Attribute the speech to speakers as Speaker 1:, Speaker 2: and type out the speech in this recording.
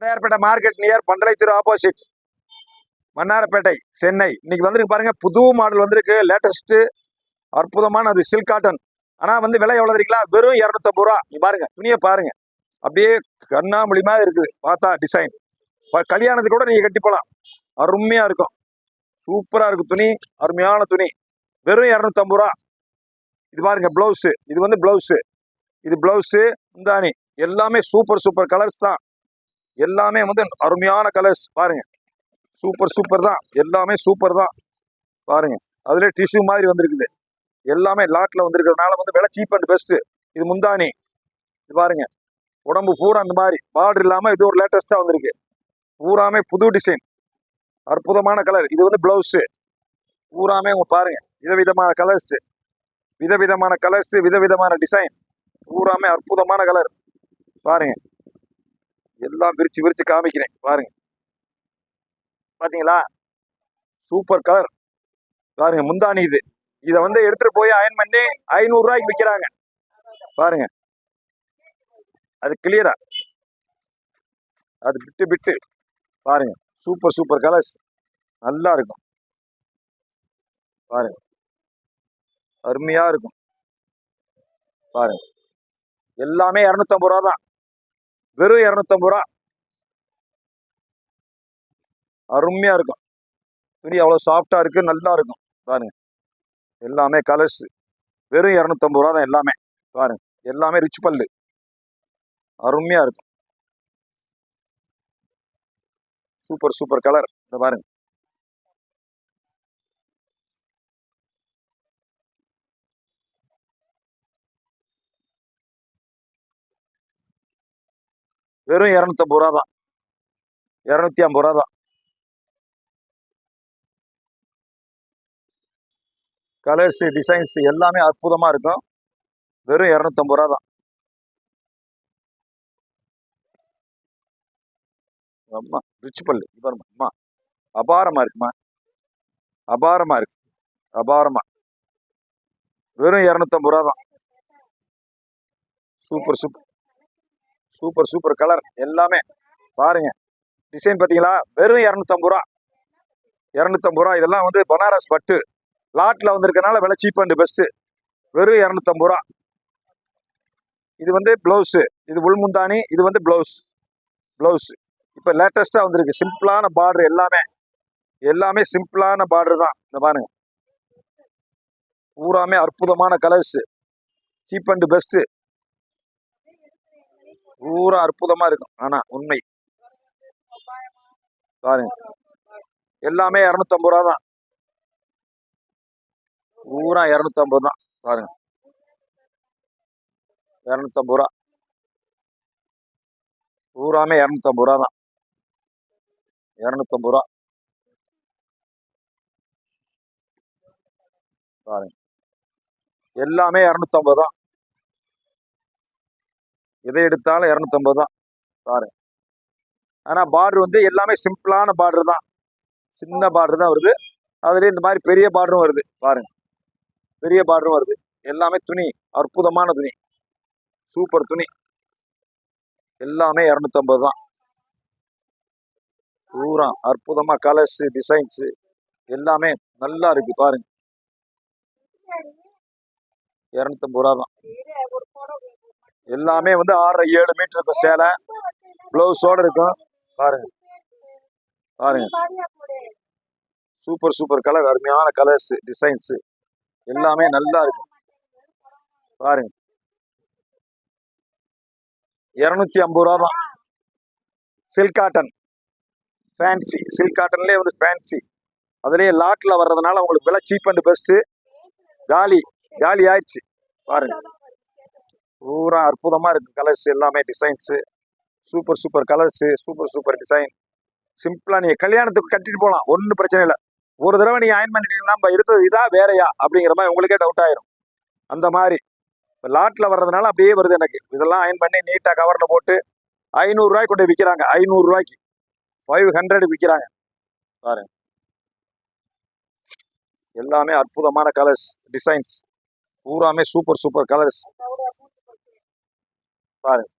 Speaker 1: Mannarpettai market near பண்டலை திரு opposite Mannarpettai Chennai. இன்னைக்கு வந்துருக்கு பாருங்க, புது மாடல் வந்திருக்கு, லேட்டஸ்ட் அற்புதமான அது சில்க் காட்டன். ஆனா விலை எவ்வளவு தெரியுங்களா? வெறும் 250 ரூபா. நீ பாருங்க, துணியை பாருங்க, அப்படியே கண்ணாமொழி மாதிரி இருக்குது பார்த்தா. டிசைன் கல்யாணத்துக்கு கூட நீங்க கட்டி போலாம், அருமையா இருக்கும், சூப்பரா இருக்கு துணி, அருமையான துணி, வெறும் 250 ரூபா. இது பாருங்க பிளவுஸ், இது பிளவுஸ், இது பிளவுஸ் முந்தானி, எல்லாமே சூப்பர் சூப்பர் கலர்ஸ் தான், எல்லாமே அருமையான கலர்ஸ் பாருங்க, சூப்பர் சூப்பர் தான், எல்லாமே சூப்பர் தான் பாருங்க. அதுல டிஷ்யூ மாதிரி வந்திருக்குது, எல்லாமே லாட்ல வந்திருக்கிறதுனால விலை சீப் அண்ட் பெஸ்ட். இது முந்தானி, இது பாருங்க, உடம்பு பூரா அந்த மாதிரி பார்டர் இல்லாம இது ஒரு லேட்டஸ்டா வந்திருக்கு, பூராமே புது டிசைன், அற்புதமான கலர். இது பிளவுஸ், பூராமே பாருங்க விதவிதமான கலர்ஸ், விதவிதமான கலர்ஸ், விதவிதமான டிசைன், பூராமே அற்புதமான கலர் பாருங்க. எல்லாம் விரிச்சு விரிச்சு காமிக்கிறேன் பாருங்க, பாத்தீங்களா? சூப்பர் கலர் பாருங்க. முந்தானி இது, இதை எடுத்துட்டு போய் அயன் பண்ணி 500 ரூபாய்க்கு விற்கிறாங்க பாருங்க. அது கிளியரா, அது பிட்டு பிட்டு பாருங்க, சூப்பர் சூப்பர் கலர்ஸ், நல்லா இருக்கும் பாருங்க, அருமையா இருக்கும் பாருங்க. எல்லாமே 250 ரூபா தான், வெறும் 250 ரூபா. அருமையா இருக்கும் துணி, அவ்வளவு சாஃப்டா இருக்கு, நல்லா இருக்கும் பாருங்க. எல்லாமே கலர்ஸ், வெறும் 250 ரூபா தான் எல்லாமே பாருங்க. எல்லாமே ரிச் பல்லு, அருமையா இருக்கும், சூப்பர் சூப்பர் கலர். இந்த பாருங்க, வெறும் 250 ரூபா தான், 250 ரூபா தான். கலர்ஸ் டிசைன்ஸ் எல்லாமே அற்புதமா இருக்கும், வெறும் 250 ரூபா தான். அம்மா ரிச் பல்லு பாருமா, அம்மா அபாரமா இருக்குமா, அபாரமா இருக்கு, அபாரமா, வெறும் 250 ரூபா தான். Super super super super colour, எல்லாமே பாருங்க. டிசைன் பார்த்தீங்களா? வெறும் 250 ரூபா, 250 ரூபா. இதெல்லாம் பனாரஸ் பட்டு லாட்ல வந்திருக்கனால விலை சீப் அண்ட் பெஸ்ட், வெறும் 250 ரூபா. இது பிளவுஸ், இது உள்முந்தானி, இது பிளவுஸ், பிளவுஸ் இப்போ லேட்டஸ்டா வந்திருக்கு, சிம்பிளான பார்டர், எல்லாமே எல்லாமே சிம்பிளான பார்டர் தான். இந்த பாருங்க, பூராமே அற்புதமான கலர்ஸ், சீப் அண்ட் பெஸ்ட், பூரா அற்புதமா இருக்கும். ஆனா உண்மை பாருங்க, எல்லாமே 250 ரூபா தான், பூரா 250 தான் பாருங்க, 250 ரூபா, பூராமே 250 ரூபா தான், 250 ரூபா பாருங்க. எல்லாமே 250 தான், எதை எடுத்தாலும் 250 தான் பாருங்க. ஆனா பார்டர் எல்லாமே சிம்பிளான பார்டர் தான், சின்ன பார்டர் தான் வருது, அதுல இந்த மாதிரி பெரிய பார்டரும் வருது பாருங்க, பெரிய பார்டரும் வருது. எல்லாமே துணி அற்புதமான துணி, சூப்பர் துணி, எல்லாமே 250 தான். பூரா அற்புதமா கலர்ஸ் டிசைன்ஸ் எல்லாமே நல்லா இருக்கு பாருங்க, 250 ரூபா தான். எல்லாமே 6-7 மீட்டர் இருக்கும் சேலை, பிளவுஸோட இருக்கும் பாருங்க, பாருங்க, சூப்பர் சூப்பர் கலர், அருமையான கலர்ஸ் டிசைன்ஸ் எல்லாமே நல்லா இருக்கும் பாருங்க. 250 ரூபா தான். சில்க் காட்டன் ஃபேன்சி, சில்க் காட்டன்லேயே ஃபேன்சி, அதுலேயே லாட்ல வர்றதுனால உங்களுக்கு விலை சீப் அண்ட் பெஸ்ட். காலி காலி ஆயிடுச்சு பாருங்க, பூரா அற்புதமா இருக்கு கலர்ஸ், எல்லாமே designs, super super colours, super super design. சிம்பிளா நீங்க கல்யாணத்துக்கு கட்டிட்டு போகலாம், ஒன்றும் பிரச்சனை இல்லை. ஒரு தடவை நீங்க அயன் பண்ணிட்டீங்கன்னா நம்ம எடுத்தது இதா வேறையா அப்படிங்கிற மாதிரி உங்களுக்கே டவுட் ஆயிரும். அந்த மாதிரி இப்போ லாட்ல வர்றதுனால அப்படியே வருது எனக்கு. இதெல்லாம் அயன் பண்ணி நீட்டா கவர்ல போட்டு 500 ரூபாய்க்கு கொண்டு விற்கிறாங்க, 500 ரூபாய்க்கு 500 விற்கிறாங்க பாருங்க. எல்லாமே அற்புதமான கலர்ஸ் டிசைன்ஸ், பூராமே சூப்பர் சூப்பர் கலர்ஸ் பாருங்க.